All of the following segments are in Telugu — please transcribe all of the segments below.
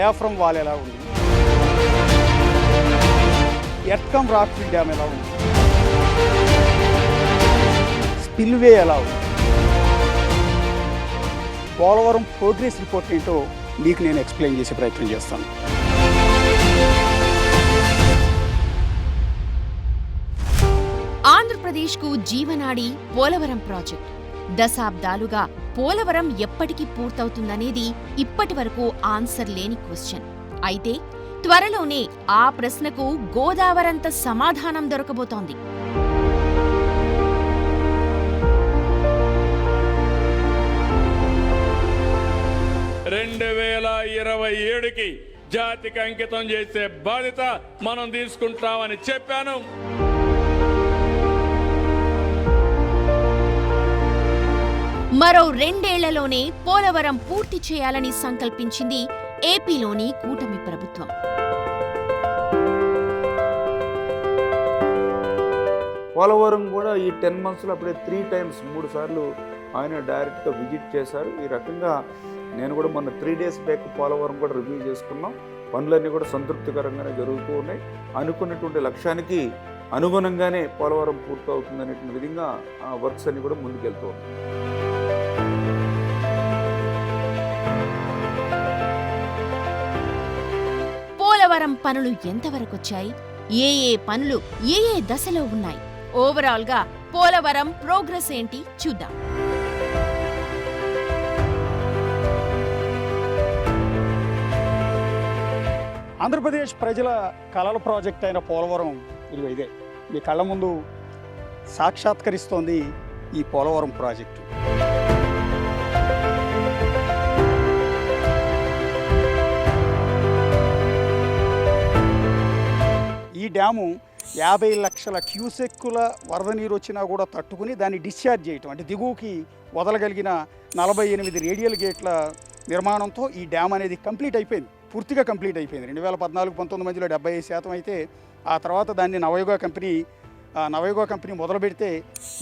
డయాఫ్రమ్ వాల్ ఎలా ఉంది, ఎర్త్కమ్ రాక్ఫిల్ డ్యామ్ ఎలా ఉంది, స్పిల్వే ఎలా ఉంది, పోలవరం ప్రోగ్రెస్ రిపోర్ట్ ఏంటో మీకు నేను ఎక్స్ప్లెయిన్ చేసే ప్రయత్నం చేస్తాను. ఆంధ్రప్రదేశ్కు జీవనాడి పోలవరం ప్రాజెక్ట్. దశాబ్దాలుగా పోలవరం ఎప్పటికి పూర్తవుతుందనేది ఇప్పటి వరకు ఆన్సర్ లేని క్వశ్చన్. అయితే త్వరలోనే ఆ ప్రశ్నకు గోదావరంత సమాధానం దొరకబోతోంది. కి జాతికి అంకితం చేసే బాధ్యత మనం తీసుకుంటామని చెప్పాను. మరో 2 ఏళ్లలోనే పోలవరం పూర్తి చేయాలని సంకల్పించింది ఏపీలోని కూటమి ప్రభుత్వం. పోలవరం కూడా ఈ 10 monthsలో అప్పుడే 3 times 3 సార్లు ఆయన డైరెక్ట్గా విజిట్ చేశారు. ఈ రకంగా నేను కూడా మొన్న 3 days బ్యాక్ పోలవరం కూడా రివ్యూ చేసుకున్నాం. పనులన్నీ కూడా సంతృప్తికరంగానే జరుగుతూ ఉన్నాయి. అనుకున్నటువంటి లక్ష్యానికి అనుగుణంగానే పోలవరం పూర్తవుతుందనే విధంగా ఆ వర్క్స్ అన్ని కూడా ముందుకెళ్తూ ఉన్నాయి. పోలవరం పనులు ఎంతవరకొచ్చాయి, ఏ పనులు ఏ దశలో ఉన్నాయి, ఓవరాల్ గా పోలవరం ప్రోగ్రెస్ ఏంటి చూద్దాం. ఆంధ్రప్రదేశ్ ప్రజల కలల ప్రాజెక్ట్ అయిన పోలవరం ఇదే మీ కళ్ళ ముందు సాక్షాత్కరిస్తోంది ఈ పోలవరం ప్రాజెక్టు. ఈ డ్యాము 50 లక్షల క్యూసెక్కుల వరద నీరు వచ్చినా కూడా తట్టుకుని దాన్ని డిశ్చార్జ్ చేయటం, అంటే దిగువకి వదలగలిగిన 48 రేడియల్ గేట్ల నిర్మాణంతో ఈ డ్యామ్ అనేది కంప్లీట్ అయిపోయింది, పూర్తిగా కంప్లీట్ అయిపోయింది. 2014-19 మధ్యలో 75% అయితే ఆ తర్వాత దాన్ని నవయుగ కంపెనీ మొదలు పెడితే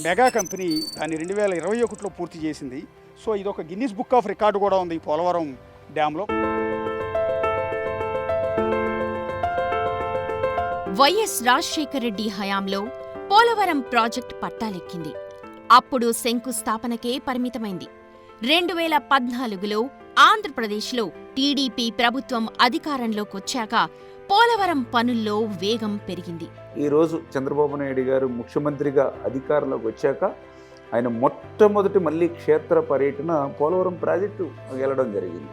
మెగా కంపెనీ దాన్ని 2021లో పూర్తి చేసింది. సో ఇది ఒక గిన్నిస్ బుక్ ఆఫ్ రికార్డు కూడా ఉంది ఈ పోలవరం డ్యాంలో. వైఎస్ రాజశేఖర రెడ్డి హయాంలో పోలవరం ప్రాజెక్ట్ పట్టాలెక్కింది. అప్పుడు శంకుస్థాపనకే పరిమితమైంది. 2014లో ఆంధ్రప్రదేశ్లో టీడీపీ ప్రభుత్వం అధికారంలోకొచ్చాక పోలవరం పనుల్లో వేగం పెరిగింది. ఈరోజు చంద్రబాబు నాయుడు గారు ముఖ్యమంత్రిగా అధికారంలోకి వచ్చాక ఆయన మొట్టమొదటి మళ్ళీ క్షేత్ర పర్యటన పోలవరం ప్రాజెక్టు వెళ్ళడం జరిగింది.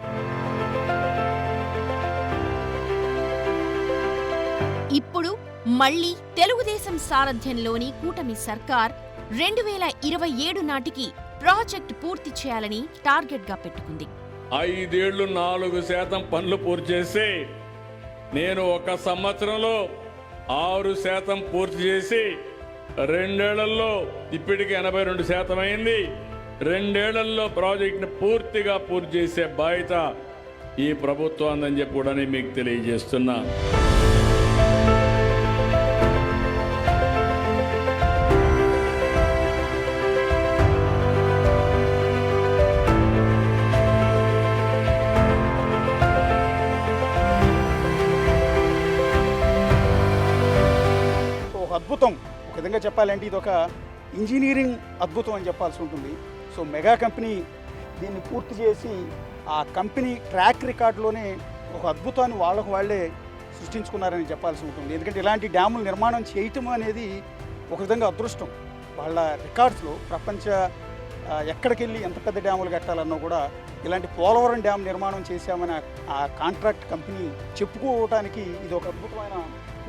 ఇప్పుడు మళ్లీ తెలుగుదేశం సారథ్యంలోని కూటమి సర్కార్ 2027 నాటికి ప్రాజెక్టు పూర్తి చేయాలని టార్గెట్గా పెట్టుకుంది. 5 ఏళ్లు 4% పనులు పూర్తి చేసి నేను 1 సంవత్సరంలో 6% పూర్తి చేసి 2 ఏళ్లలో ఇప్పటికి 82% అయింది. 2 ఏళ్లలో ప్రాజెక్టును పూర్తిగా పూర్తి చేసే బాధ్యత ఈ ప్రభుత్వం అందని చెప్పి కూడా మీకు తెలియజేస్తున్నా. అద్భుతం, ఒక విధంగా చెప్పాలంటే ఇది ఒక ఇంజనీరింగ్ అద్భుతం అని చెప్పాల్సి ఉంటుంది. సో మెగా కంపెనీ దీన్ని పూర్తి చేసి ఆ కంపెనీ ట్రాక్ రికార్డులోనే ఒక అద్భుతాన్ని వాళ్ళే సృష్టించుకున్నారని చెప్పాల్సి ఉంటుంది. ఎందుకంటే ఇలాంటి డ్యాములు నిర్మాణం చేయటం అనేది ఒక విధంగా అదృష్టం. వాళ్ళ రికార్డ్స్లో ప్రపంచ ఎక్కడికి వెళ్ళి ఎంత పెద్ద డ్యాములు కట్టాలన్నా కూడా ఇలాంటి పోలవరం డ్యామ్ నిర్మాణం చేశామని ఆ కాంట్రాక్ట్ కంపెనీ చెప్పుకోవడానికి ఇది ఒక అద్భుతమైన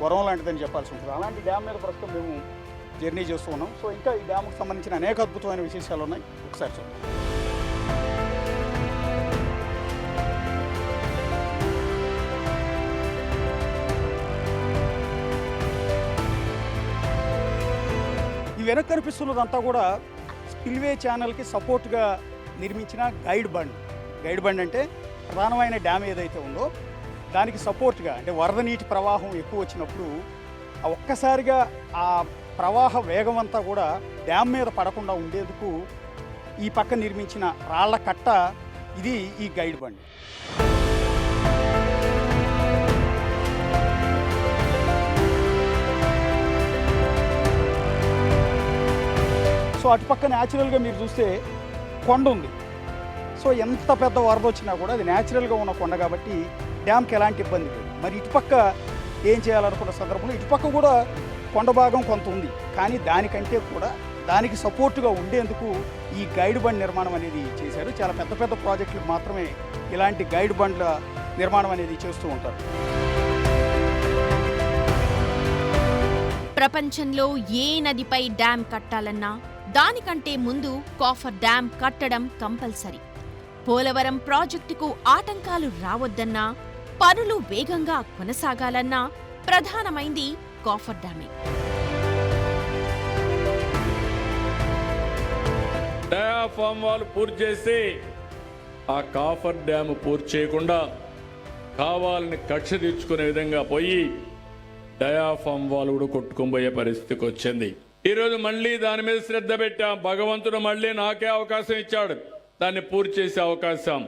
వరం లాంటిదని చెప్పాల్సి ఉంటుంది. అలాంటి డ్యామ్ మీద ప్రస్తుతం మేము జర్నీ చేస్తూ ఉన్నాం. సో ఇంకా ఈ డ్యామ్కి సంబంధించిన అనేక అద్భుతమైన విశేషాలు ఉన్నాయి, ఒకసారి చూద్దాం. ఈ వెనక్కి కనిపిస్తున్నదంతా కూడా స్పిల్వే ఛానల్కి సపోర్ట్గా నిర్మించిన గైడ్ బండ్ అంటే ప్రధానమైన డ్యామ్ ఏదైతే ఉందో దానికి సపోర్ట్గా, అంటే వరద నీటి ప్రవాహం ఎక్కువ వచ్చినప్పుడు ఒక్కసారిగా ఆ ప్రవాహ వేగం అంతా కూడా డ్యామ్ మీద పడకుండా ఉండేందుకు ఈ పక్క నిర్మించిన రాళ్ల కట్ట ఇది ఈ గైడ్ బండ్. అటుపక్క న్యాచురల్గా మీరు చూస్తే కొండ ఉంది. సో ఎంత పెద్ద వరద వచ్చినా కూడా అది న్యాచురల్గా ఉన్న కొండ కాబట్టి డ్యామ్కి ఎలాంటి ఇబ్బంది లేదు. మరి ఇటుపక్క ఏం చేయాలనుకున్న సందర్భంలో ఇటుపక్క కూడా కొండ భాగం కొంత ఉంది, కానీ దానికంటే కూడా దానికి సపోర్టుగా ఉండేందుకు ఈ గైడ్ బండ్ నిర్మాణం అనేది చేశారు. చాలా పెద్ద పెద్ద ప్రాజెక్టులకు మాత్రమే ఇలాంటి గైడ్ బండ్ల నిర్మాణం అనేది చేస్తూ ఉంటారు. ప్రపంచంలో ఏ నదిపై డ్యాం కట్టాలన్నా దానికంటే ముందు కాఫర్ డ్యాం కట్టడం కంపల్సరీ. పోలవరం ప్రాజెక్టుకు ఆటంకాలు రావద్దన్నా, పనులు వేగంగా కొనసాగాలన్నా ప్రధానమైంది కాఫర్ డ్యామే. డయాఫామ్ వాల్ పూర్తి చేసి ఆ కాఫర్ డ్యామ్ పూర్తి చేయకుండా కావాలని కక్ష తీర్చుకునే విధంగా పోయి డయాఫామ్ వాల్ కూడా కొట్టుకుపోయే పరిస్థితికి వచ్చింది. ఈరోజు మళ్ళీ దాని మీద శ్రద్ధ పెట్టాం. భగవంతుడు మళ్ళీ నాకే అవకాశం ఇచ్చాడు దాన్ని పూర్తి చేసే అవకాశం.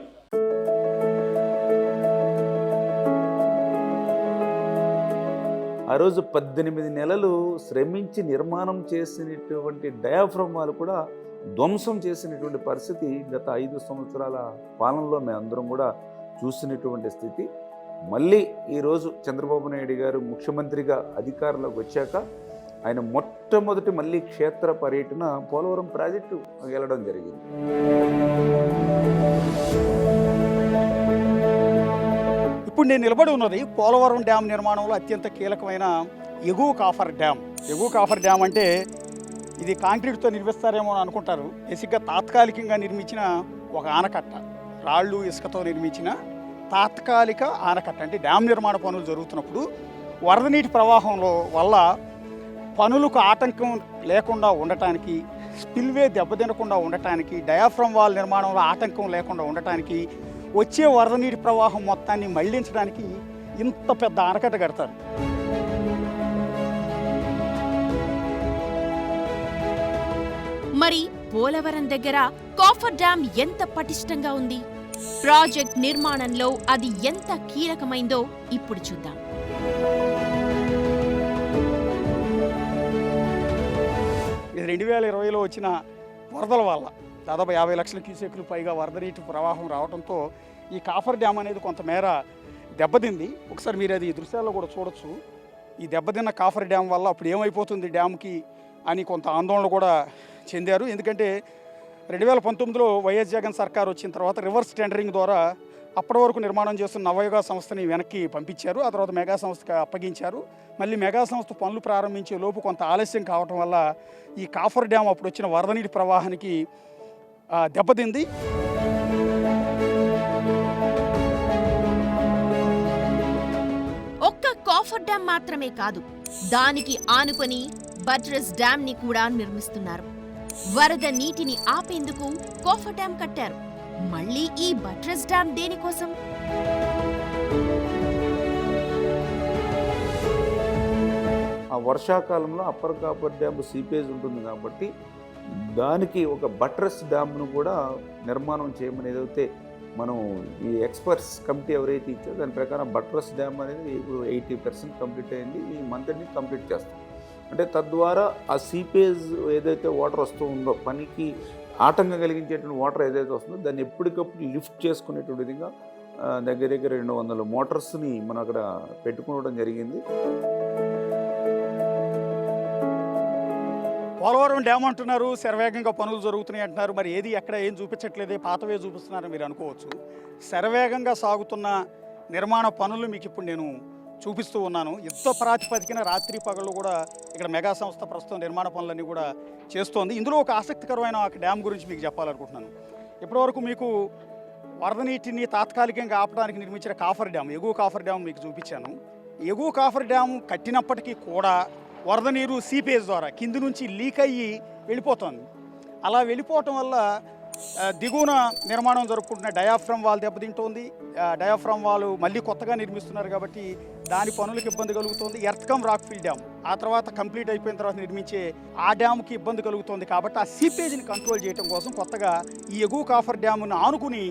ఆ రోజు 18 నెలలు శ్రమించి నిర్మాణం చేసినటువంటి డయాఫ్రమ్ వాల్ కూడా ధ్వంసం చేసినటువంటి పరిస్థితి గత 5 సంవత్సరాల పాలనలో మేమందరం కూడా చూసినటువంటి స్థితి. మళ్ళీ ఈరోజు చంద్రబాబు నాయుడు గారు ముఖ్యమంత్రిగా అధికారంలోకి వచ్చాక ఆయన మొట్టమొదటి మళ్ళీ క్షేత్ర పర్యటన పోలవరం ప్రాజెక్టు వెళ్ళడం జరిగింది. ఇప్పుడు నేను నిలబడి ఉన్నది పోలవరం డ్యామ్ నిర్మాణంలో అత్యంత కీలకమైన ఎగువ కాఫర్ డ్యామ్. ఎగువ కాఫర్ డ్యామ్ అంటే ఇది కాంక్రీట్తో నిర్మిస్తారేమో అని అనుకుంటారు. బేసిక్గా తాత్కాలికంగా నిర్మించిన ఒక ఆనకట్ట, రాళ్ళు ఇసుకతో నిర్మించిన తాత్కాలిక ఆనకట్ట. అంటే డ్యామ్ నిర్మాణ పనులు జరుగుతున్నప్పుడు వరద నీటి ప్రవాహంలో వల్ల పనులకు ఆటంకం లేకుండా ఉండటానికి, స్పిల్వే దెబ్బతినకుండా ఉండటానికి, డయాఫ్రమ్ వాల్ నిర్మాణంలో ఆటంకం లేకుండా ఉండటానికి, వచ్చే వరద నీటి ప్రవాహం మొత్తాన్ని మళ్లించడానికి ఇంత పెద్ద ఆనకట్ట కడతారు. మరి పోలవరం దగ్గర కాఫర్ డ్యాం ఎంత పటిష్టంగా ఉంది? ప్రాజెక్ట్ నిర్మాణంలో అది ఎంత కీలకమైందో ఇప్పుడు చూద్దాం. ఇది 2020లో వచ్చిన వరదల వల్ల దాదాపు 50 లక్షల క్యూసెక్లు పైగా వరద నీటి ప్రవాహం రావడంతో ఈ కాఫర్ డ్యామ్ అనేది కొంతమేర దెబ్బతింది. ఒకసారి మీరు అది దృశ్యాల్లో కూడా చూడొచ్చు. ఈ దెబ్బతిన్న కాఫర్ డ్యామ్ వల్ల అప్పుడు ఏమైపోతుంది డ్యామ్కి అని కొంత ఆందోళన కూడా చెందారు. ఎందుకంటే 2019లో వైఎస్ జగన్ సర్కార్ వచ్చిన తర్వాత రివర్స్ టెండరింగ్ ద్వారా అప్పటి వరకు నిర్మాణం చేస్తున్న నవయుగ సంస్థని వెనక్కి పంపించారు. ఆ తర్వాత మెగా సంస్థకి అప్పగించారు. మళ్ళీ మెగా సంస్థ పనులు ప్రారంభించే లోపు కొంత ఆలస్యం కావటం వల్ల ఈ కాఫర్ డ్యామ్ అప్పుడు వచ్చిన వరద నీటి ప్రవాహానికి దెబ్బతింది. ఒక్క కాఫర్ డ్యామ్ మాత్రమే కాదు, దానికి ఆనుకొని బట్రెస్ డ్యామ్ ని కూడా నిర్మిస్తున్నారు. వరద నీటిని ఆపేందుకు కాఫర్ డ్యామ్ కట్టారు. మళ్ళీ ఈ బట్రెస్ డ్యామ్ దేనికోసం? ఆ వర్షాకాలంలో అప్పర్ కాఫర్ డ్యామ్ సీపేజ్ ఉంటుంది కాబట్టి దానికి ఒక బట్రెస్ డ్యామ్ను కూడా నిర్మాణం చేయమని ఏదైతే మనం ఈ ఎక్స్పర్ట్స్ కమిటీ ఎవరైతే ఇచ్చారో దాని ప్రకారం బట్రెస్ డ్యామ్ అనేది ఇప్పుడు 80% కంప్లీట్ అయింది. ఈ మంత్ అన్ని కంప్లీట్ చేస్తాం. అంటే తద్వారా ఆ సీపేజ్ ఏదైతే వాటర్ వస్తూ ఉందో, పనికి ఆటంకం కలిగించేటువంటి వాటర్ ఏదైతే వస్తుందో దాన్ని ఎప్పటికప్పుడు లిఫ్ట్ చేసుకునేటువంటి విధంగా దగ్గర దగ్గర 200 మోటార్స్ని మనం అక్కడ పెట్టుకోవడం జరిగింది. పోలవరం డ్యామ్ అంటున్నారు, శరవేగంగా పనులు జరుగుతున్నాయి అంటున్నారు. మరి ఏది ఎక్కడ ఏం చూపించట్లేదే, పాతవే చూపిస్తున్నారని మీరు అనుకోవచ్చు. శరవేగంగా సాగుతున్న నిర్మాణ పనులు మీకు ఇప్పుడు నేను చూపిస్తూ ఉన్నాను. యుద్ధ ప్రాతిపదికన రాత్రి పగళ్ళు కూడా ఇక్కడ మెగా సంస్థ ప్రస్తుతం నిర్మాణ పనులన్నీ కూడా చేస్తోంది. ఇందులో ఒక ఆసక్తికరమైన ఒక డ్యామ్ గురించి మీకు చెప్పాలనుకుంటున్నాను. ఇప్పటివరకు మీకు వరద నీటిని తాత్కాలికంగా ఆపడానికి నిర్మించిన కాఫర్ డ్యామ్, ఎగువ కాఫర్ డ్యామ్ మీకు చూపించాను. ఎగువ కాఫర్ డ్యామ్ కట్టినప్పటికీ కూడా వరద నీరు సీపేజ్ ద్వారా కింది నుంచి లీక్ అయ్యి వెళ్ళిపోతుంది. అలా వెళ్ళిపోవటం వల్ల దిగువన నిర్మాణం జరుపుకుంటున్న డయాఫ్రమ్ వాల్ దెబ్బతింటోంది. డయాఫ్రమ్ వాల్ మళ్ళీ కొత్తగా నిర్మిస్తున్నారు కాబట్టి దాని పనులకు ఇబ్బంది కలుగుతుంది. ఎర్త్కమ్ రాక్ఫిల్ డ్యామ్ ఆ తర్వాత కంప్లీట్ అయిపోయిన తర్వాత నిర్మించే ఆ డ్యామ్కి ఇబ్బంది కలుగుతుంది. కాబట్టి ఆ సీపేజ్ని కంట్రోల్ చేయడం కోసం కొత్తగా ఈ ఎగువ కాఫర్ డ్యామ్ను ఆనుకుని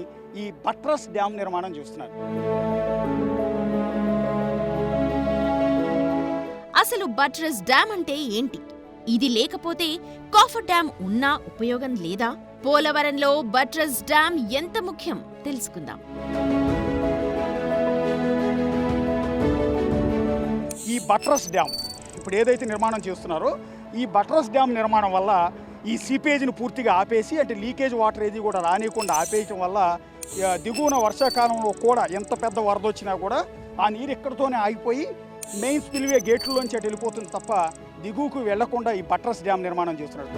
ఈ బట్రస్ డ్యామ్ నిర్మాణం చేస్తున్నారు. అసలు బట్రెస్ డ్యామ్ అంటే ఏంటి? ఇది లేకపోతే కాఫర్ డ్యామ్ ఉన్నా ఉపయోగం లేదా? పోలవరంలో బట్రస్ డ్యామ్ ఎంత ముఖ్యం తెలుసుకుందాం. ఈ బట్రస్ డ్యామ్ ఇప్పుడు ఏదైతే నిర్మాణం చేస్తున్నారో ఈ బట్రస్ డ్యామ్ నిర్మాణం వల్ల ఈ సీపేజ్ని పూర్తిగా ఆపేసి, అంటే లీకేజ్ వాటర్ ఏది కూడా రానియకుండా ఆపేయటం వల్ల దిగువన వర్షాకాలంలో కూడా ఎంత పెద్ద వరద వచ్చినా కూడా ఆ నీరు ఇక్కడితోనే ఆగిపోయి మెయిన్ స్పిల్వే గేట్లలోంచి అటు వెళ్ళిపోతుంది తప్ప దిగువకు వెళ్లకుండా ఈ బట్రస్ డ్యామ్ నిర్మాణం చేస్తున్నారు.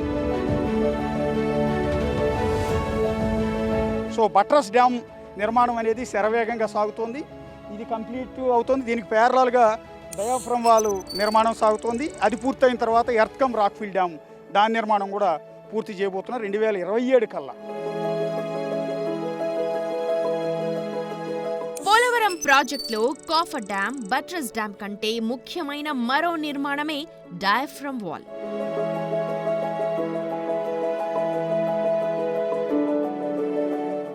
సో బట్రస్ డ్యామ్ నిర్మాణం అనేది శరవేగంగా సాగుతోంది. ఇది కంప్లీట్ అవుతుంది. దీనికి ప్యారలల్గా డయాఫ్రమ్ వాల్ నిర్మాణం సాగుతోంది. అది పూర్తయిన తర్వాత ఎర్త్కమ్ రాక్ఫిల్ డ్యామ్ దాని నిర్మాణం కూడా పూర్తి చేయబోతున్నారు 2027 కల్లా. పోలవరం ప్రాజెక్టులో కాఫర్ డ్యామ్, బట్రస్ డ్యామ్ కంటే ముఖ్యమైన మరో నిర్మాణమే డయాఫ్రమ్ వాల్.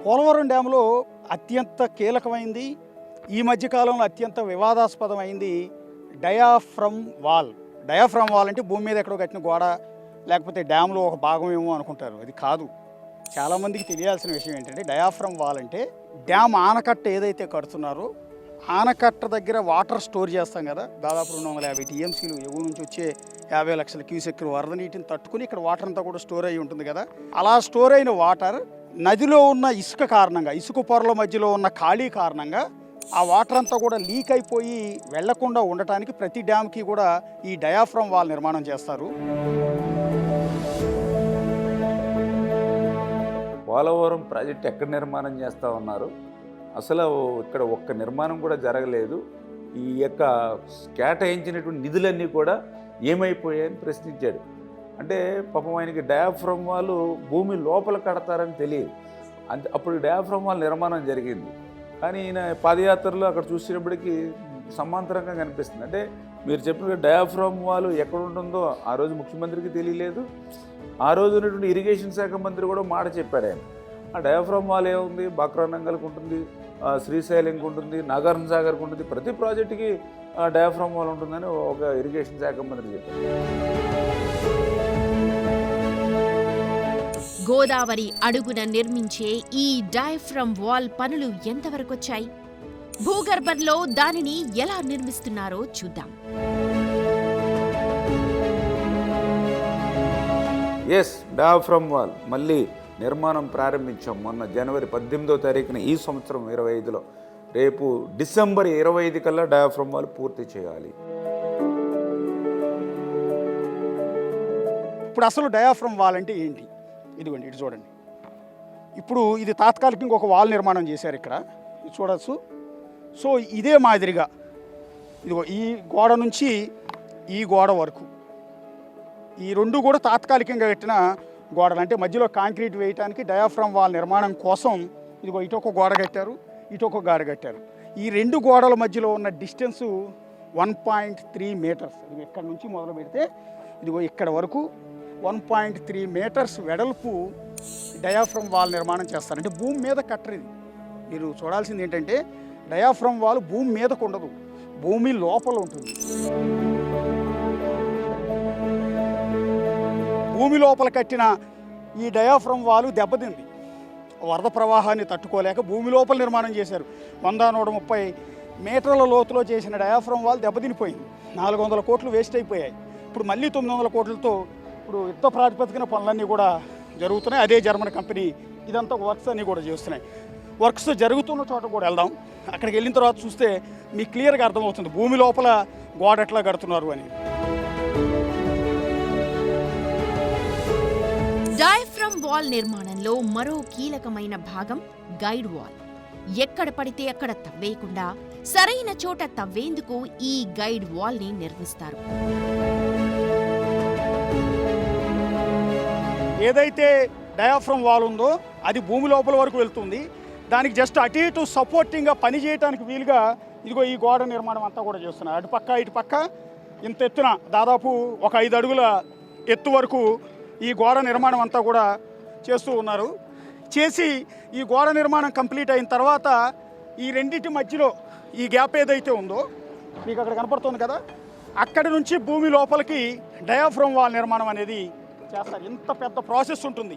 పోలవరం డ్యాంలో అత్యంత కీలకమైంది, ఈ మధ్యకాలంలో అత్యంత వివాదాస్పదమైంది డయాఫ్రమ్ వాల్. డయాఫ్రమ్ వాల్ అంటే భూమి మీద ఎక్కడో కట్టిన గోడ, లేకపోతే డ్యాంలో ఒక భాగం ఏమో అనుకుంటారు. అది కాదు. చాలామందికి తెలియాల్సిన విషయం ఏంటంటే డయాఫ్రమ్ వాల్ అంటే డ్యామ్ ఆనకట్ట ఏదైతే కడుతున్నారో ఆనకట్ట దగ్గర వాటర్ స్టోర్ చేస్తాం కదా, దాదాపు 250 టీఎంసీలు ఎగువ నుంచి వచ్చే 50 లక్షల క్యూసెక్లు వరద నీటిని తట్టుకుని ఇక్కడ వాటర్ అంతా కూడా స్టోర్ అయి ఉంటుంది కదా. అలా స్టోర్ అయిన వాటర్ నదిలో ఉన్న ఇసుక కారణంగా, ఇసుక పొరల మధ్యలో ఉన్న ఖాళీ కారణంగా ఆ వాటర్ అంతా కూడా లీక్ అయిపోయి వెళ్లకుండా ఉండటానికి ప్రతి డ్యామ్కి కూడా ఈ డయాఫ్రమ్ వాల్ నిర్మాణం చేస్తారు. పోలవరం ప్రాజెక్ట్ ఎక్కడ నిర్మాణం చేస్తూ ఉన్నారు? అసలు ఇక్కడ ఒక్క నిర్మాణం కూడా జరగలేదు. ఈ యొక్క కేటాయించినటువంటి నిధులన్నీ కూడా ఏమైపోయాయని ప్రశ్నించాడు. అంటే పాపం ఆయనకి డయాఫ్రమ్ వాల్ భూమి లోపల కడతారని తెలియదు. అంటే అప్పుడు డయాఫ్రమ్ వాల్ నిర్మాణం జరిగింది. కానీ ఈయన పాదయాత్రలో అక్కడ చూసినప్పటికీ సమాంతరంగా కనిపిస్తుంది. అంటే మీరు చెప్పిన డయాఫ్రమ్ వాల్ ఎక్కడ ఉంటుందో ఆ రోజు ముఖ్యమంత్రికి తెలియలేదు. ఆ రోజు ఉన్నటువంటి ఇరిగేషన్ శాఖ మంత్రి కూడా మాట చెప్పారు ఆయన. ఆ డయాఫ్రమ్ వాల్ ఏముంది, బక్రానంగల్కి ఉంటుంది, శ్రీశైలంకి ఉంటుంది, నాగార్జున సాగర్కి ఉంటుంది, ప్రతి ప్రాజెక్టుకి డయాఫ్రమ్ వాల్ ఉంటుందని ఒక ఇరిగేషన్ శాఖ మంత్రి చెప్పారు. గోదావరి అడుగున నిర్మించే ఈ డయాఫ్రమ్ వాల్ పనులు ఎంతవరకొచ్చాయి? భూగర్భంలో దానిని ఎలా నిర్మిస్తున్నారో చూద్దాం. ఎస్, డయాఫ్రమ్ వాల్ మళ్ళీ నిర్మాణం ప్రారంభించాం మొన్న జనవరి 18వ తారీఖున ఈ సంవత్సరం 25లో. రేపు డిసెంబర్ 25 కల్లా డయాఫ్రమ్ వాల్ పూర్తి చేయాలి. ఇప్పుడు అసలు డయాఫ్రమ్ వాల్ అంటే ఏంటి? ఇదిగోండి, ఇటు చూడండి. ఇప్పుడు ఇది తాత్కాలికంగా ఒక వాల్ నిర్మాణం చేశారు ఇక్కడ, ఇది చూడవచ్చు. సో ఇదే మాదిరిగా ఇదిగో ఈ గోడ నుంచి ఈ గోడ వరకు ఈ రెండు కూడా తాత్కాలికంగా కట్టిన గోడలు. అంటే మధ్యలో కాంక్రీట్ వేయడానికి డయాఫ్రమ్ వాల్ నిర్మాణం కోసం ఇదిగో ఇటు ఒక గోడ కట్టారు, ఇటు ఒక గోడ కట్టారు. ఈ రెండు గోడల మధ్యలో ఉన్న డిస్టెన్సు 1.3 మీటర్స్. ఇది ఇక్కడ నుంచి మొదలు పెడితే ఇదిగో ఇక్కడ వరకు 1.3 మీటర్స్ వెడల్పు డయాఫ్రమ్ వాల్ నిర్మాణం చేస్తారు. అంటే భూమి మీద కట్టరు. ఇది మీరు చూడాల్సింది ఏంటంటే డయాఫ్రమ్ వాల్ భూమి మీదకు ఉండదు, భూమి లోపల ఉంటుంది. భూమి లోపల కట్టిన ఈ డయాఫ్రమ్ వాల్ దెబ్బతింది. వరద ప్రవాహాన్ని తట్టుకోలేక భూమి లోపల నిర్మాణం చేశారు. 100-130 మీటర్ల లోతులో చేసిన డయాఫ్రమ్ వాల్ దెబ్బతినిపోయింది. 400 కోట్లు వేస్ట్ అయిపోయాయి. ఇప్పుడు మళ్ళీ 900 కోట్లతో ఇప్పుడు యుద్ధ ప్రాతిపదికన పనులన్నీ కూడా జరుగుతున్నాయి. అదే జర్మన్ కంపెనీ ఇదంతా వర్క్స్ అన్నీ కూడా చేస్తున్నాయి. వర్క్స్ జరుగుతున్న చోట కూడా వెళ్దాం. అక్కడికి వెళ్ళిన తర్వాత చూస్తే మీకు క్లియర్గా అర్థమవుతుంది భూమి లోపల గోడ ఎట్లా కడుతున్నారు అని. డయాఫ్రమ్ వాల్ నిర్మాణంలో మరో కీలకమైన భాగం గైడ్ వాల్. ఎక్కడ పడితే అక్కడ తవ్వేయకుండా సరైన చోట తవ్వేందుకు ఈ గైడ్ వాల్ ని నిర్మిస్తారు. ఏదైతే డయాఫ్రమ్ వాల్ ఉందో అది భూమి లోపల వరకు వెళ్తుంది. దానికి జస్ట్ అటు ఇటు సపోర్టింగ్గా పని చేయడానికి వీలుగా ఇదిగో ఈ గోడ నిర్మాణం అంతా కూడా చేస్తున్నారు. అటు పక్క ఇటు పక్క ఇంత ఎత్తున దాదాపు ఒక 5 అడుగుల ఎత్తు వరకు ఈ గోడ నిర్మాణం అంతా కూడా చేస్తూ ఉన్నారు. చేసి ఈ గోడ నిర్మాణం కంప్లీట్ అయిన తర్వాత ఈ రెండింటి మధ్యలో ఈ గ్యాప్ ఏదైతే ఉందో మీకు అక్కడ కనపడుతుంది కదా, అక్కడి నుంచి భూమి లోపలికి డయాఫ్రమ్ వాల్ నిర్మాణం అనేది చేస్తారు. ఇంత పెద్ద ప్రాసెస్ ఉంటుంది.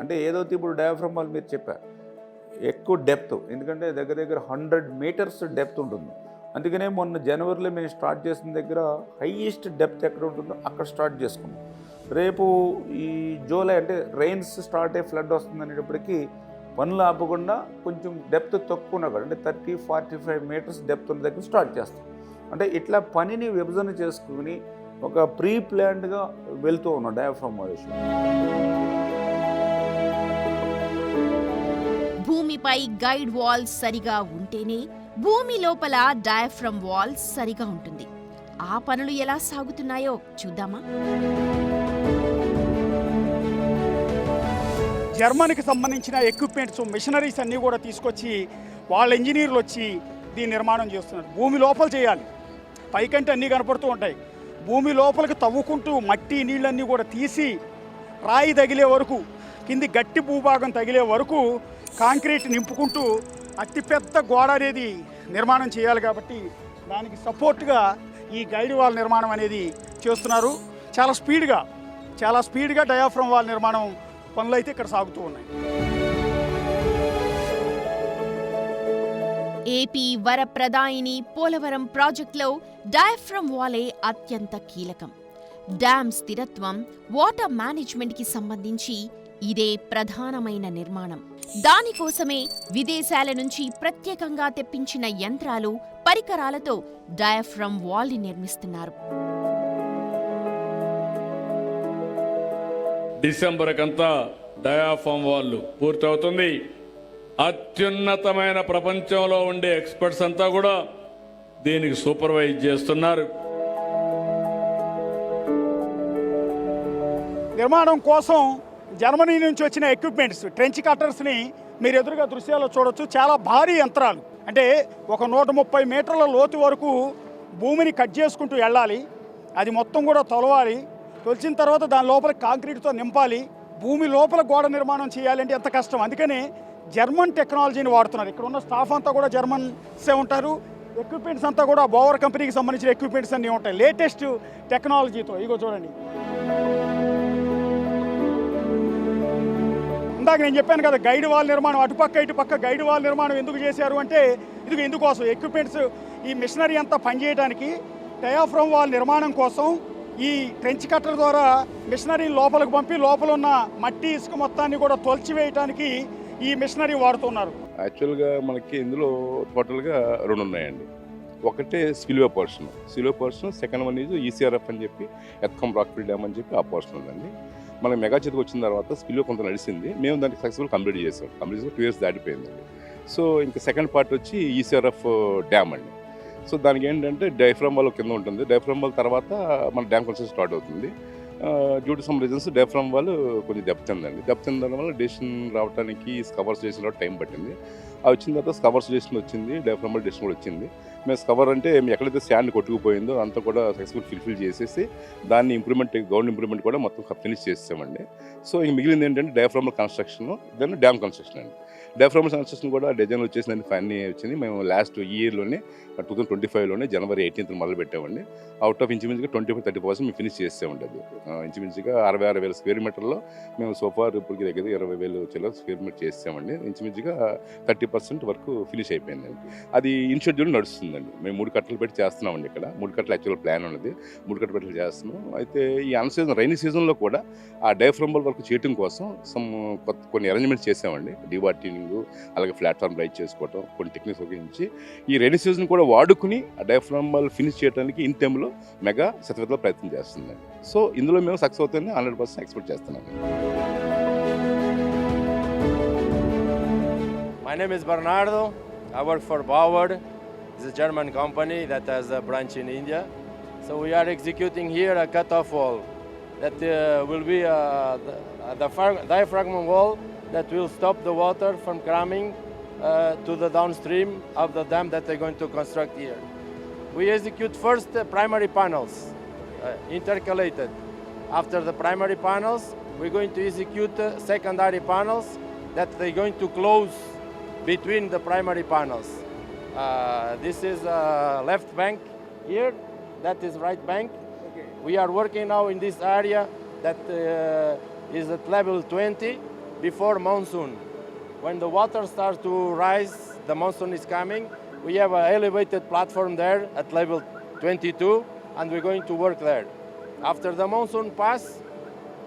అంటే ఏదైతే ఇప్పుడు డయాఫ్రమ్ వాల్ మీరు చెప్పారు ఎక్కువ డెప్త్, ఎందుకంటే దగ్గర దగ్గర 100 మీటర్స్ డెప్త్ ఉంటుంది. అందుకనే మొన్న జనవరిలో మేము స్టార్ట్ చేసిన దగ్గర హైయెస్ట్ డెప్త్ ఎక్కడ ఉంటుందో అక్కడ స్టార్ట్ చేసుకున్నాం. రేపు ఈ జూలై అంటే రెయిన్స్ స్టార్ట్ అయ్యి ఫ్లడ్ వస్తుంది అనేటప్పటికీ పనులు ఆపకుండా కొంచెం డెప్త్ తక్కువ ఉన్నా కూడా అంటే 30-45 మీటర్స్ డెప్త్ ఉన్న దగ్గర స్టార్ట్ చేస్తాం. అంటే ఇట్లా పనిని విభజన చేసుకుని ఒక ప్రీ ప్లాన్డ్గా వెళ్తూ ఉన్నాం డయాఫ్రమ్ వాల్. భూమిపై గైడ్ వాల్ సరిగా ఉంటేనే భూమి లోపల డయాఫ్రమ్ వాల్ సరిగా ఉంటుంది. ఆ పనులు ఎలా సాగుతున్నాయో చూద్దామా? జర్మనీకి సంబంధించిన ఎక్విప్మెంట్స్, మిషనరీస్ అన్నీ కూడా తీసుకొచ్చి వాళ్ళ ఇంజనీర్లు వచ్చి దీన్ని నిర్మాణం చేస్తున్నారు. భూమి లోపల చేయాలి, పైకంటే అన్నీ కనపడుతూ ఉంటాయి. భూమి లోపలికి తవ్వుకుంటూ మట్టి నీళ్ళన్నీ కూడా తీసి రాయి తగిలే వరకు, కింది గట్టి భూభాగం తగిలే వరకు కాంక్రీట్ నింపుకుంటూ అతిపెద్ద గోడ అనేది నిర్మాణం చేయాలి. కాబట్టి దానికి సపోర్ట్గా ఈ గైడ్ వాల్ నిర్మాణం అనేది చేస్తున్నారు. చాలా స్పీడ్గా డయాఫ్రమ్ వాల్ నిర్మాణం పనులు అయితే ఇక్కడ సాగుతూ ఉన్నాయి. ఏపీ వరప్రదాయిని పోలవరం ప్రాజెక్టులో డయాఫ్రమ్ వాలే అత్యంత కీలకం. డ్యామ్ స్థిరత్వం, వాటర్ మేనేజ్మెంట్కి సంబంధించి ఇదే ప్రధానమైన నిర్మాణం. దానికోసమే విదేశాల నుంచి ప్రత్యేకంగా తెప్పించిన యంత్రాలు, పరికరాలతో డయాఫ్రమ్ వాల్ ని నిర్మిస్తున్నారు. డిసెంబర్ కంతా డయాఫ్రమ్ వాల్ పూర్తవుతుంది. అత్యున్నతమైన ప్రపంచంలో ఉండే ఎక్స్పర్ట్స్ అంతా కూడా దీనికి సూపర్వైజ్ చేస్తున్నారు. నిర్మాణం కోసం జర్మనీ నుంచి వచ్చిన ఎక్విప్మెంట్స్, ట్రెంచ్ కట్టర్స్ని మీరు ఎదురుగా దృశ్యాల్లో చూడొచ్చు. చాలా భారీ యంత్రాలు, అంటే ఒక 130 మీటర్ల లోతు వరకు భూమిని కట్ చేసుకుంటూ వెళ్ళాలి. అది మొత్తం కూడా తొలవాలి. తొలిచిన తర్వాత దాని లోపల కాంక్రీట్తో నింపాలి. భూమి లోపల గోడ నిర్మాణం చేయాలంటే ఎంత కష్టం. అందుకనే జర్మన్ టెక్నాలజీని వాడుతున్నారు. ఇక్కడ ఉన్న స్టాఫ్ అంతా కూడా జర్మన్సే ఉంటారు. ఎక్విప్మెంట్స్ అంతా కూడా బోవర్ కంపెనీకి సంబంధించిన ఎక్విప్మెంట్స్ అన్నీ ఉంటాయి లేటెస్ట్ టెక్నాలజీతో. ఇగో చూడండి, ఇందాక నేను చెప్పాను కదా గైడ్ వాల్ నిర్మాణం, అటుపక్క ఇటుపక్క గైడ్ వాల్ నిర్మాణం ఎందుకు చేశారు అంటే ఇది ఎందుకోసం, ఎక్విప్మెంట్స్ ఈ మిషనరీ అంతా పనిచేయడానికి, డయాఫ్రమ్ వాల్ నిర్మాణం కోసం ఈ ట్రెంచ్ కట్టర్ ద్వారా మిషనరీ లోపలికి పంపి లోపల ఉన్న మట్టి ఇసుక మొత్తాన్ని కూడా తొలచివేయడానికి ఈ మిషనరీ వాడుతున్నారు. యాక్చువల్గా మనకి ఇందులో టోటల్గా 2 ఉన్నాయండి. ఒకటే spillway portion, second one is ECRF అని చెప్పి ఎత్కం రాక్ఫిల్ డ్యామ్ అని చెప్పి ఆ పోర్షన్ ఉందండి. మనకి మెగా చేతికి వచ్చిన తర్వాత స్పిల్వే కొంత నడిచింది, మేము దానికి సక్సెస్ఫుల్ కంప్లీట్ చేసాం. 2 ఇయర్స్ దాటిపోయిందండి. సో ఇంకా సెకండ్ పార్ట్ వచ్చి ఈసీఆర్ఎఫ్ డ్యామ్ అండి. సో దానికి ఏంటంటే డయాఫ్రమ్ వాల్ కింద ఉంటుంది. డయాఫ్రమ్ వాల్ తర్వాత మన డ్యామ్ కన్స్ట్రక్షన్ స్టార్ట్ అవుతుంది. Due to some reasons diaphragm wall కొంచెం దెబ్బ తినడం వల్ల డెసిషన్ రావడానికి స్కవర్ స్టేషన్ రావడం టైం పట్టింది. అది వచ్చిన తర్వాత స్కవర్ స్టేషన్ వచ్చింది, డయాఫ్రమ్ వాల్ డెసిషన్ కూడా వచ్చింది. మేము స్కవర్ అంటే ఎక్కడైతే శాండ్ కొట్టుకుపోయిందో అంతా కూడా సక్సెస్ఫుల్ ఫిల్ చేసేసి దాన్ని గ్రౌండ్ ఇంప్రూవ్మెంట్ కూడా మొత్తం ఫినిష్ చేసామండి. సో ఇంక మిగిలింది ఏంటంటే diaphragm wall construction, then dam construction అండి. డయాఫ్రమ్ వాల్ కన్స్ట్రక్షన్ కూడా డిజైన్ వచ్చేసిందని ఫన్నీ వచ్చింది. మేము లాస్ట్ ఇయర్లోనే 2025లోనే జనవరి 18th మొదలు పెట్టామండి. అవుట్ ఆఫ్ ఇంచుమించుగా 25-30% మేము ఫినిష్ చేసామండి. అది ఇంచుమించుగా 66,000 స్క్వేర్ మీటర్లో మేము సోఫార్ ఇప్పటికి దగ్గర 20,000 స్క్వేర్ మీటర్ చేసామండి. ఇంచుమించుగా 30% వరకు ఫినిష్ అయిపోయిందండి. అది ఇన్ షెడ్యూల్ నడుస్తుందండి. మేము 3 కట్టలు పెట్టి చేస్తున్నామండి. ఇక్కడ 3 కట్టలు యాక్చువల్ ప్లాన్ ఉన్నది, 3 కట్టలు పెట్టి చేస్తున్నాం. అయితే ఈ రైనీ సీజన్లో కూడా ఆ డయాఫ్రమ్ వాల్ వర్క్ చేయడం కోసం కొన్ని అరేంజ్మెంట్స్ చేసామండి. డివార్టింగ్, అలాగే ప్లాట్ఫామ్ రైట్ చేసుకోవడం, కొన్ని టెక్నిక్స్ ఉపయోగించి ఈ రైనీ సీజన్ కూడా వాడుకుని ఆ డయాఫ్రమ్ వాల్ ఫినిష్ చేయడానికి ఇన్ టైంలో మెగా శతవిధ ప్రయత్నం చేస్తుందండి. సో ఇందులో మేము సక్సెస్ అవుతుందని 100% ఎక్స్పెక్ట్ చేస్తున్నాము. My name is Bernardo. I work for Bauer. It's a German company that has a branch in India. So we are executing here a cut-off wall that will be the diaphragm wall that will stop the water from coming to the downstream of the dam that they're going to construct here. We execute first primary panels, intercalated. After the primary panels, we're going to execute secondary panels that they're going to close between the primary panels. This is left bank here. That is right bank. We are working now in this area that is at level 20 before monsoon. When the water starts to rise, the monsoon is coming. We have an elevated platform there at level 22, and we're going to work there. After the monsoon pass,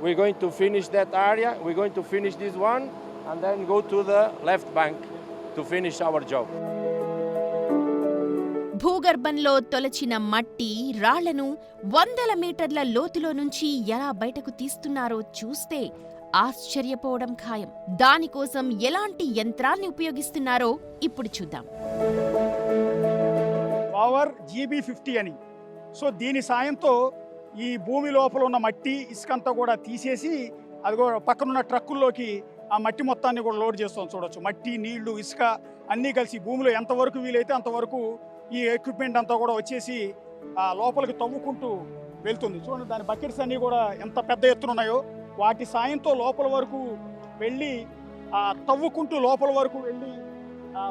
we're going to finish that area. We're going to finish this one, and then go to the left bank to finish our job. భూగర్భంలో తొలచిన మట్టి రాళ్లను 100 మీటర్ల లోతులో నుంచి ఎలా బయటకు తీస్తున్నారో చూస్తే ఆశ్చర్యపోవడం ఖాయం. దానికోసం ఎలాంటి యంత్రాన్ని ఉపయోగిస్తున్నారో ఇప్పుడు చూద్దాం. పవర్ GB50 అని. సో దీని సాయంతో ఈ భూమి లోపల ఉన్న మట్టి ఇసుకంతా కూడా తీసేసి అదిగో పక్కనున్న ట్రక్కుల్లోకి ఆ మట్టి మొత్తాన్ని కూడా లోడ్ చేస్తాం. చూడొచ్చు, మట్టి, నీళ్లు, ఇసుక అన్నీ కలిసి భూమిలో ఎంతవరకు వీలైతే అంతవరకు ఈ ఎక్విప్మెంట్ అంతా కూడా వచ్చేసి ఆ లోపలికి తవ్వుకుంటూ వెళ్తుంది. చూడండి, దాని బకెట్స్ అన్నీ కూడా ఎంత పెద్ద ఎత్తున ఉన్నాయో. వాటి సాయంతో లోపల వరకు వెళ్ళి తవ్వుకుంటూ లోపల వరకు వెళ్ళి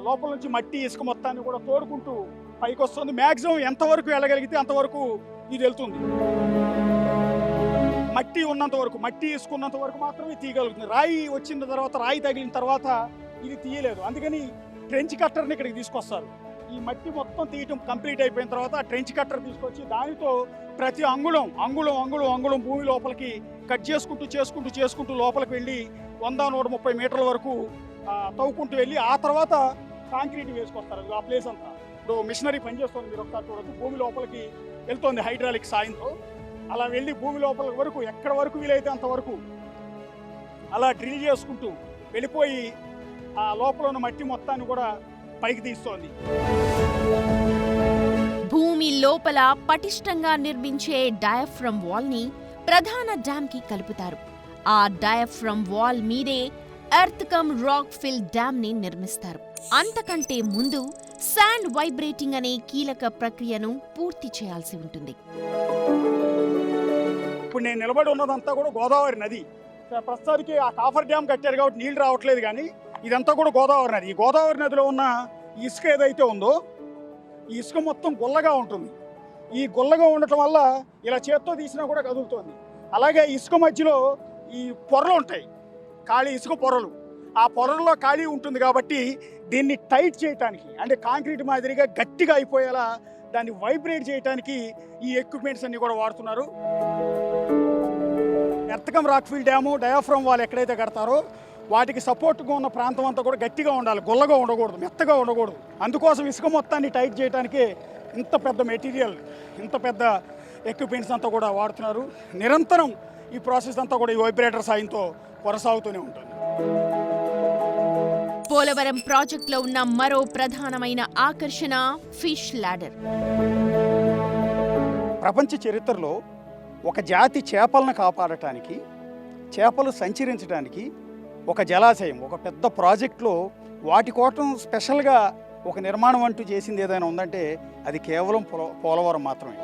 లోపల నుంచి మట్టి, ఇసుక మొత్తాన్ని కూడా తోడుకుంటూ పైకి వస్తుంది. మ్యాక్సిమం ఎంతవరకు వెళ్ళగలిగితే అంతవరకు ఇది వెళ్తుంది. మట్టి ఉన్నంత వరకు, మట్టి ఇసుకున్నంత వరకు మాత్రమే తీయగలుగుతుంది. రాయి వచ్చిన తర్వాత, రాయి తగిలిన తర్వాత ఇది తీయలేదు. అందుకని ట్రెంచ్ కట్టర్ని ఇక్కడికి తీసుకొస్తారు. ఈ మట్టి మొత్తం తీయటం కంప్లీట్ అయిపోయిన తర్వాత ఆ ట్రెంచ్ కట్టర్ తీసుకొచ్చి దానితో ప్రతి అంగుళం భూమి లోపలికి కట్ చేసుకుంటూ లోపలికి వెళ్ళి 100-130 మీటర్ల వరకు తవ్వుకుంటూ వెళ్ళి ఆ తర్వాత కాంక్రీట్ వేసుకొస్తారు. ఆ ప్లేస్ అంతా ఇప్పుడు మిషనరీ పనిచేస్తుంది. మీరు ఒకసారి చూడొచ్చు, భూమి లోపలికి వెళ్తుంది హైడ్రాలిక్ సాయంతో. అలా వెళ్ళి భూమి లోపల వరకు ఎక్కడ వరకు వీలైతే అంతవరకు అలా డ్రిల్ చేసుకుంటూ వెళ్ళిపోయి ఆ లోపల ఉన్న మట్టి మొత్తాన్ని కూడా పైకి తీస్తోంది. భూమి లోపల పటిష్టంగా నిర్మించే డయాఫ్రమ్ వాల్ ని ప్రధాన డ్యామ్ కి కలుపుతారు. ఆ డయాఫ్రమ్ వాల్ మీదే earth cum rock fill dam ని నిర్మిస్తారు. అంతకంటే ముందు శాండ్ వైబ్రేటింగ్ అనే కీలక ప్రక్రియను పూర్తి చేయాల్సి ఉంటుంది. ఇప్పుడు నేను నిలబడి ఉన్నదంతా కూడా గోదావరి నది. ప్రస్తుతానికి ఆ కాఫర్ డ్యామ్ కట్టారు కాబట్టి నీళ్లు రావట్లేదు, కానీ ఇదంతా కూడా గోదావరి నది. ఈ గోదావరి నదిలో ఉన్న ఇసుక ఏదైతే ఉందో ఈ ఇసుక మొత్తం గుల్లగా ఉంటుంది. ఈ గుల్లగా ఉండటం వల్ల ఇలా చేత్తో తీసినా కూడా కదులుతుంది. అలాగే ఇసుక మధ్యలో ఈ పొరలు ఉంటాయి, ఖాళీ ఇసుక పొరలు. ఆ పొరల్లో ఖాళీ ఉంటుంది కాబట్టి దీన్ని టైట్ చేయడానికి, అంటే కాంక్రీట్ మాదిరిగా గట్టిగా అయిపోయేలా దాన్ని వైబ్రేట్ చేయడానికి ఈ ఎక్విప్మెంట్స్ అన్ని కూడా వాడుతున్నారు. Earth cum rock fill dam, diaphragm wall ఎక్కడైతే కడతారో వాటికి సపోర్ట్గా ఉన్న ప్రాంతం అంతా కూడా గట్టిగా ఉండాలి, గుల్లగా ఉండకూడదు, మెత్తగా ఉండకూడదు. అందుకోసం ఇసుక మొత్తాన్ని టైట్ చేయడానికి ఇంత పెద్ద మెటీరియల్, ఇంత పెద్ద ఎక్విప్మెంట్స్ అంతా కూడా వాడుతున్నారు. నిరంతరం ఈ ప్రాసెస్ అంతా కూడా ఈ వైబ్రేటర్ సాయంతో కొనసాగుతూనే ఉంటుంది. పోలవరం ప్రాజెక్టులో ఉన్న మరో ప్రధానమైన ఆకర్షణ ఫిష్ లాడర్. ప్రపంచ చరిత్రలో ఒక జాతి చేపలను కాపాడటానికి, చేపలు సంచరించడానికి ఒక జలాశయం, ఒక పెద్ద ప్రాజెక్టులో వాటి కోసం స్పెషల్గా ఒక నిర్మాణం అంటూ చేసింది ఏదైనా ఉందంటే అది కేవలం పోలవరం మాత్రమే.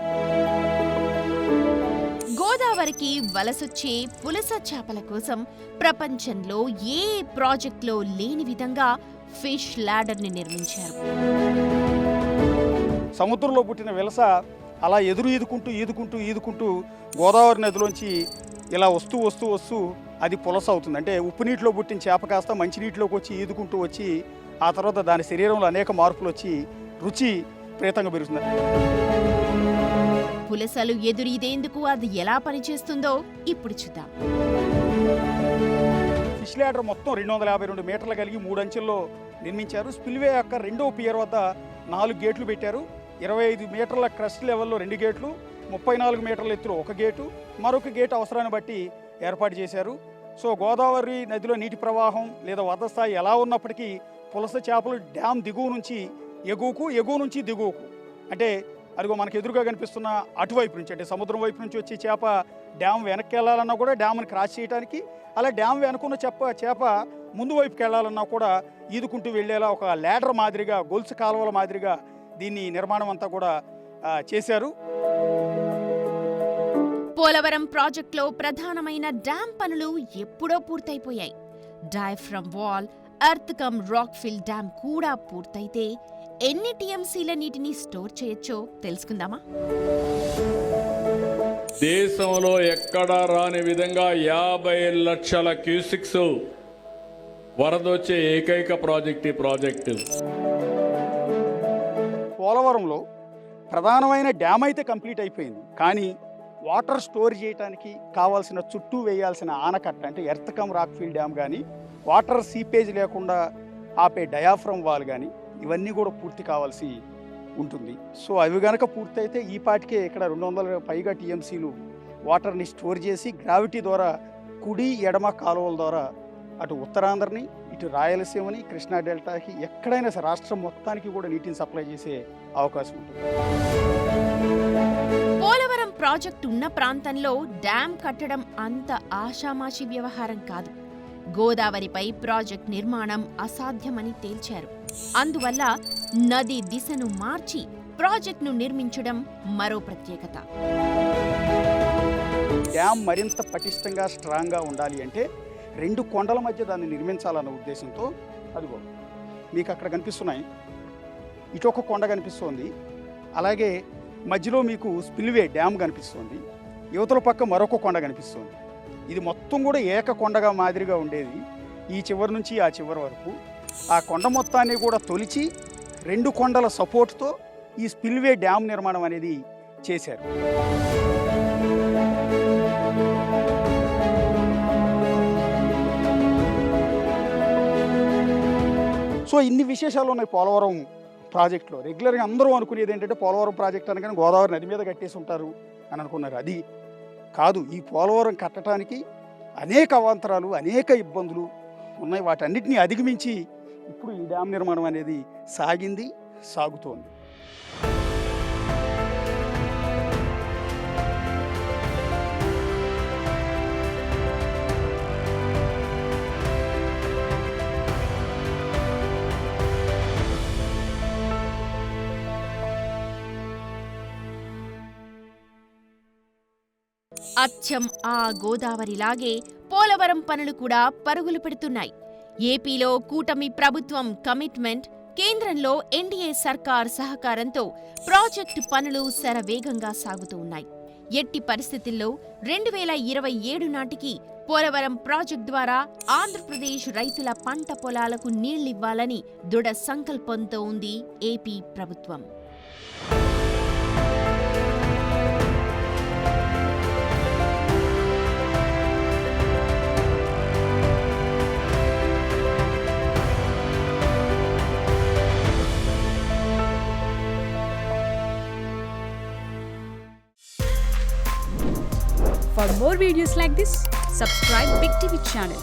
గోదావరికి వలసొచ్చే పులస చేపల కోసం ప్రపంచంలో ఏ ప్రాజెక్టులో లేని విధంగా ఫిష్ లాడర్ని నిర్మించారు. సముద్రంలో పుట్టిన విలస అలా ఈదుకుంటూ గోదావరి నదిలోంచి ఇలా వస్తూ అది పులస అవుతుంది. అంటే ఉప్పు నీటిలో పుట్టిన చేప కాస్త మంచినీటిలోకి వచ్చి ఈదుకుంటూ వచ్చి ఆ తర్వాత దాని శరీరంలో అనేక మార్పులు వచ్చి రుచి ప్రేతంగా పెరుగుతుంది. పులసలు ఎదురీదేందుకు అది ఎలా పనిచేస్తుందో ఇప్పుడు చూద్దాం. ఫిష్ లాడర్ మొత్తం 252 మీటర్లు కలిగి 3 అంచెల్లో నిర్మించారు. స్పిల్వే యొక్క 2వ పియర్ వద్ద 4 గేట్లు పెట్టారు. 25 మీటర్ల క్రస్ట్ లెవెల్లో 2 గేట్లు, 34 మీటర్ల ఎత్తులో 1 గేటు, మరొక గేటు అవసరాన్ని బట్టి ఏర్పాటు చేశారు. సో గోదావరి నదిలో నీటి ప్రవాహం లేదా వరద స్థాయి ఎలా ఉన్నప్పటికీ పులస చేపలు డ్యామ్ దిగువ నుంచి ఎగువ నుంచి దిగువకు, అంటే అదిగో మనకు ఎదురుగా కనిపిస్తున్న అటువైపు నుంచి, అంటే సముద్రం వైపు నుంచి వచ్చే చేప డ్యామ్ వెనక్కి వెళ్ళాలన్నా కూడా డ్యామ్ని క్రాస్ చేయడానికి, అలా డ్యామ్ వెనుకున్న చేప ముందు వైపుకి వెళ్ళాలన్నా కూడా ఈదుకుంటూ వెళ్ళేలా ఒక ల్యాడర్ మాదిరిగా, గొలుసు కాలువల మాదిరిగా దీన్ని నిర్మాణం అంతా కూడా చేశారు. పోలవరం ప్రాజెక్టులో ప్రధానమైన డ్యామ్ పనులు ఎప్పుడో పూర్తయిపోయాయి. Diaphragm wall, earth cum rock fill dam కూడా పూర్తయితే ఎన్ని టీఎంసీల నీటిని స్టోర్ చేయొచ్చో తెలుసుకుందామా? దేశంలో ఎక్కడా రాని విధంగా 50 లక్షల క్యూసిక్స్ వరదొచ్చే ఏకైక ప్రాజెక్ట్ ఈ ప్రాజెక్టు. పోలవరంలో ప్రధానమైన డ్యామ్ అయితే కంప్లీట్ అయిపోయింది, కానీ వాటర్ స్టోర్ చేయడానికి కావాల్సిన చుట్టూ వేయాల్సిన ఆనకట్ట అంటే ఎర్త్ కమ్ రాక్ఫీల్ డ్యామ్ కానీ, వాటర్ సీపేజ్ లేకుండా ఆపే డయాఫ్రమ్ వాల్ కానీ, ఇవన్నీ కూడా పూర్తి కావాల్సి ఉంటుంది. సో అవి కనుక పూర్తయితే ఈ పాటికే ఇక్కడ 200 పైగా టీఎంసీలు వాటర్ని స్టోర్ చేసి గ్రావిటీ ద్వారా కుడి ఎడమ కాలువల ద్వారా అటు ఉత్తరాంధ్రని, ఇటు రాయలసీమని, కృష్ణా డెల్టాకి ఎక్కడైనా సరే రాష్ట్రం మొత్తానికి కూడా నీటిని సప్లై చేసే అవకాశం ఉంటుంది. పోలవరం ప్రాజెక్టు ఉన్న ప్రాంతంలో డ్యాం కట్టడం అంత ఆషామాషి వ్యవహారం కాదు. గోదావరిపై ప్రాజెక్ట్ నిర్మాణం అసాధ్యమని తేల్చారు. అందువల్ల నది దిశను మార్చి ప్రాజెక్టును నిర్మించడం మరో ప్రత్యేకత. డ్యామ్ మరింత పటిష్టంగా స్ట్రాంగ్గా ఉండాలి అంటే 2 కొండల మధ్య దాన్ని నిర్మించాలన్న ఉద్దేశంతో, అదిగో మీకు అక్కడ కనిపిస్తున్నాయి, ఇటు ఒక కొండ కనిపిస్తోంది, అలాగే మధ్యలో మీకు స్పిల్వే డ్యామ్ కనిపిస్తోంది, యువతల పక్క మరొక కొండ కనిపిస్తోంది. ఇది మొత్తం కూడా ఏక కొండగా మాదిరిగా ఉండేది. ఈ చివరి నుంచి ఆ చివరి వరకు ఆ కొండ మొత్తాన్ని కూడా తొలిచి 2 కొండల సపోర్ట్తో ఈ స్పిల్వే డ్యామ్ నిర్మాణం అనేది చేశారు. సో ఇన్ని విశేషాలు ఉన్నాయి పోలవరం ప్రాజెక్టులో. రెగ్యులర్గా అందరూ అనుకునేది ఏంటంటే పోలవరం ప్రాజెక్ట్ అనగానే గోదావరి నది మీద కట్టేసి ఉంటారు అని అనుకున్నారు. అది కాదు. ఈ పోలవరం కట్టడానికి అనేక అవాంతరాలు, అనేక ఇబ్బందులు ఉన్నాయి. వాటన్నిటిని అధిగమించి ఇప్పుడు ఈ డ్యామ్ నిర్మాణం అనేది సాగుతోంది. అచ్చం ఆ గోదావరిలాగే పోలవరం పనులు కూడా పరుగులు పెడుతున్నాయి. ఏపీలో కూటమి ప్రభుత్వం కమిట్మెంట్, కేంద్రంలో ఎన్డీఏ సర్కార్ సహకారంతో ప్రాజెక్టు పనులు శరవేగంగా సాగుతూ ఉన్నాయి. ఎట్టి పరిస్థితుల్లో 2027 నాటికి పోలవరం ప్రాజెక్టు ద్వారా ఆంధ్రప్రదేశ్ రైతుల పంట పొలాలకు నీళ్లివ్వాలని దృఢ సంకల్పంతో ఉంది ఏపీ ప్రభుత్వం. For more videos like this, subscribe Big TV channel.